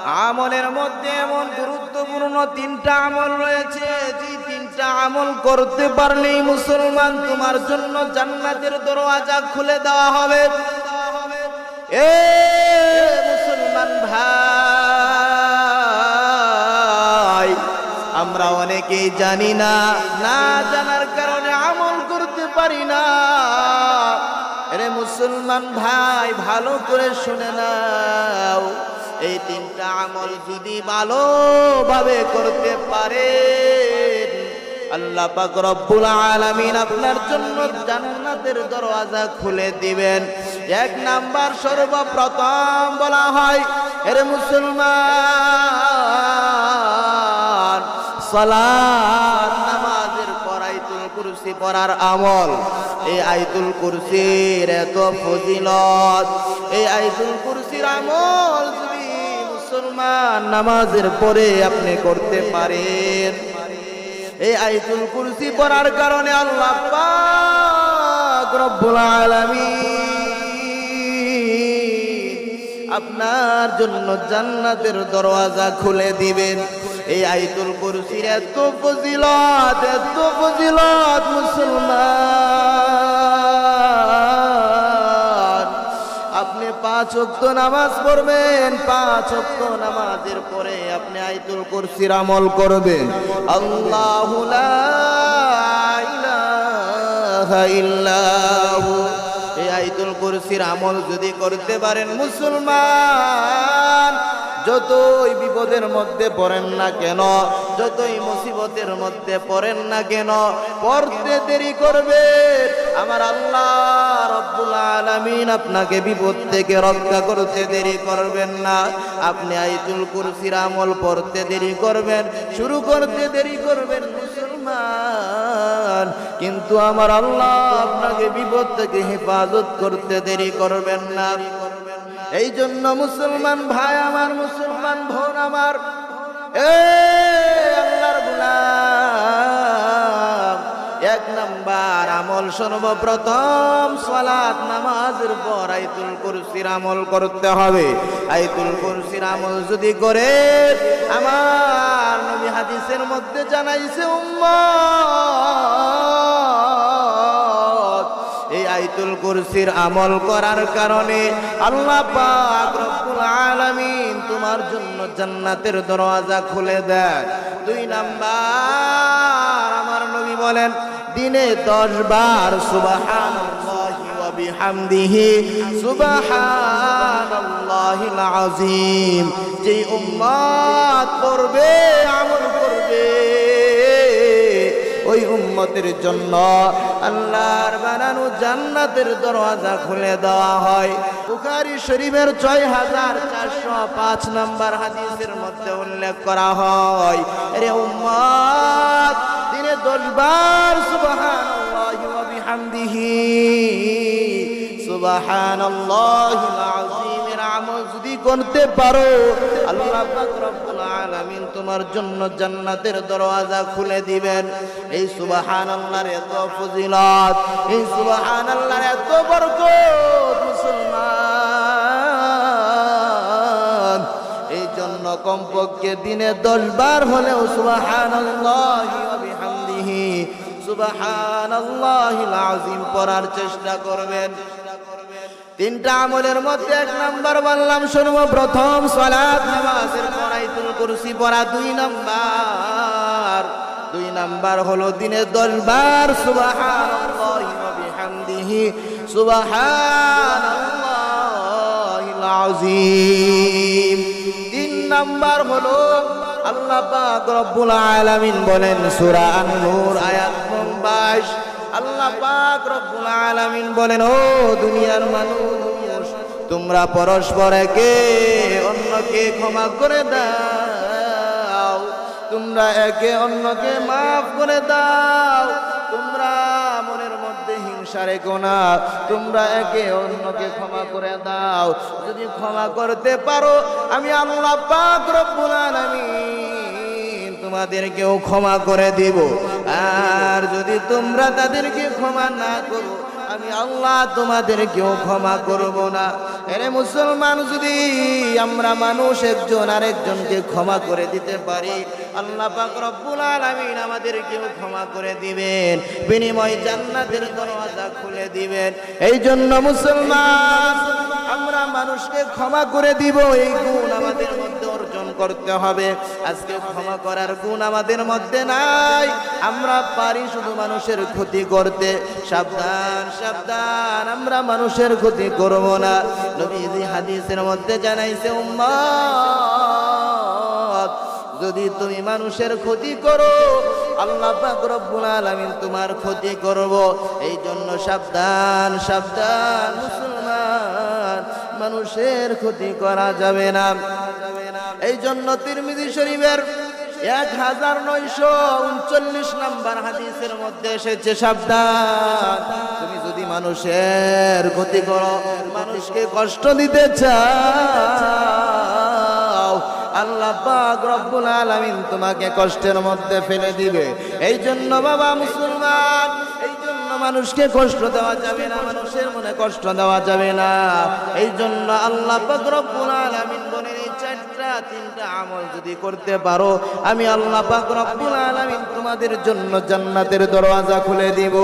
আমলের মধ্যে এমন গুরুত্বপূর্ণ তিনটা আমল রয়েছে, যে তিনটা আমল করতে পারলেই মুসলমান তোমার জন্য জান্নাতের দরওয়াজা খুলে দেওয়া হবে। এ মুসলমান ভাই, আমরা অনেকেই জানি না, না জানার কারণে আমল করতে পারি না। আরে মুসলমান ভাই, ভালো করে শুনে নাও, এই তিনটা আমল যদি ভালোভাবে করতে পারেন, আল্লাহ পাক রব্বুল আলামিন আপনার জন্য জান্নাতের দরওয়াজা খুলে দিবেন। এক নাম্বার, সর্বপ্রথম বলা হয়, আরে মুসলমান, সালাত নামাজের পর আয়াতুল কুরসি পড়ার আমল। এই আয়াতুল কুরসির এত ফজিলত, এই আয়াতুল কুরসির আমল যদি মুসলমান নামাজের পরে আপনি করতে পারেন, এই আয়াতুল কুরসি পড়ার কারণে আল্লাহ পাক রব্বুল আলামিন আপনার জন্য জান্নাতের দরওয়াজা খুলে দিবেন। এই আয়াতুল কুরসির এত ফজিলত, এত ফজিলত মুসলমান, আপনি 5 ওয়াক্ত নামাজ পড়বেন, 5 ওয়াক্ত নামাজের পরে আপনি আয়াতুল কুরসির আমল করবেন। আল্লাহু লা ইলাহা ইল্লাহু, এই আয়াতুল কুরসির আমল যদি করতে পারেন মুসলমান, যতই বিপদের মধ্যে পড়েন না কেন, যতই মুসিবতের মধ্যে পড়েন না কেন, পড়তে দেরি করবেন, আমার আল্লাহ রব্বুল আলামিন আপনাকে বিপদ থেকে রক্ষা করতে দেরি করবেন না। আপনি আয়াতুল কুরসির আমল পড়তে দেরি করবেন, শুরু করতে দেরি করবেন মুসলমান, কিন্তু আমার আল্লাহ আপনাকে বিপদ থেকে হেফাজত করতে দেরি করবেন না। এই জন্য মুসলমান ভাই আমার, মুসলমান বোন আমার, আল্লাহর গোলাম, এক নাম্বার আমল সর্বপ্রথম সালাত নামাজের পর আয়াতুল কুরসির আমল করতে হবে। আয়াতুল কুরসির আমল যদি করে, আমার নবী হাদিসের মধ্যে জানাইছে, উম্মত, এই আয়াতুল কুরসির আমল করার কারণে আল্লাহ পাক রব্বুল আলামিন তোমার জন্য জান্নাতের দরওয়াজা খুলে দেয়। 2 নাম্বার, আমার নবী বলেন, দিনে 10 বার সুবহানাল্লাহি ওয়া বিহামদিহি সুবহানাল্লাহিল আযীম, যেই উম্মত করবে, আমল করবে, ওই উম্মতের জন্য আল্লাহর বানানো জান্নাতের দরওয়াজা খুলে দেওয়া হয়। বুখারী শরীফের 6405 নম্বর হাদিসের মধ্যে উল্লেখ করা হয়, আরে উম্মত, দিনে 10 বার সুবহানাল্লাহি ওয়া বিহামদিহি সুবহানাল্লাহিল আযীমের আমল যদি করতে পারো, আল্লাহ পাক রব্বুল আলামিন তোমার জন্য জান্নাতের দরওয়াজা খুলে দিবেন। এই সুবহানাল্লাহর এত ফজিলত, এই সুবহানাল্লাহর এত বরকত মুসলমান, এই জন্য কমপক্ষে দিনে 10 বার হলেও সুবহানাল্লাহি ওয়া বিহামদিহি সুবহানাল্লাহিল আযীম পড়ার চেষ্টা করবেন। 3টা আমলের মধ্যে 1 নাম্বার বললাম, সর্বপ্রথম সালাত নামাজের পর আয়াতুল কুরসি পড়া। 2 নাম্বার হলো দিনে 10 বার সুবহানাল্লাহি ওয়া বিহামদিহি সুবহানাল্লাহিল আযীম। 3 নাম্বার হলো, আল্লাহ পাক রব্বুল আলামিন বলেন সূরা আন-নূর আয়াত 22, আল্লাহ পাক রব্বুল আলামিন বলেন, ও দুনিয়ার মানুষ, তোমরা পরস্পর একে অন্যকে ক্ষমা করে দাও, তোমরা একে অন্যকে মাফ করে দাও, তোমরা মনের মধ্যে হিংসা রেখো না, তোমরা একে অন্যকে ক্ষমা করে দাও। যদি ক্ষমা করতে পারো, আমি আল্লাহ পাক রব্বুল আলামিন তোমাদেরকেও ক্ষমা করে দিব। আর যদি তোমরা তাদেরকে ক্ষমা না করো, আমি আল্লাহ তোমাদেরকেও ক্ষমা করব না। এরে মুসলমান, যদি আমরা মানুষ একজন আরেকজনকে ক্ষমা করে দিতে পারি, আল্লাহ পাক রব্বুল আলামিন আমাদেরকেও ক্ষমা করে দিবেন, বিনিময় জান্নাতের দরওয়াজা খুলে দিবেন। এই জন্য মুসলমান, আমরা মানুষকে ক্ষমা করে দিব, এই গুণ আমাদের মধ্যে অর্জন করতে হবে। আজকে ক্ষমা করার গুণ আমাদের মধ্যে নাই, আমরা পারি শুধু মানুষের ক্ষতি করতে। সাবধান সাবধান, আমরা মানুষের ক্ষতি করব না। নবীজি হাদিসের মধ্যে জানাইছে, উম্মত, যদি তুমি মানুষের ক্ষতি করো, আল্লাহ পাক রব্বুল আলামিন তোমার ক্ষতি করব। এই জন্য সাবধান সাবধান মুসলমান, মানুষের ক্ষতি করা যাবে না। এই জন্য তিরমিজি শরীফের 1939 নম্বর হাদিসের মধ্যে এসেছে, সাবধান, তুমি যদি মানুষের ক্ষতি করো, মানুষকে কষ্ট দিতে চাও, আল্লাহ পাক রব্বুল আলামিন তোমাকে কষ্টের মধ্যে ফেলে দিবে। এই জন্য বাবা মুসলমান, এই জন্য মানুষকে কষ্ট দেওয়া যাবে না, মানুষের মনে কষ্ট দেওয়া যাবে না। এই জন্য আল্লাহ পাক রব্বুল আলামিন বলেন, এই তিনটা আমল যদি করতে পারো, আমি আল্লাহ পাক রব্বুল আলামিন তোমাদের জন্য জান্নাতের দরওয়াজা খুলে দিব।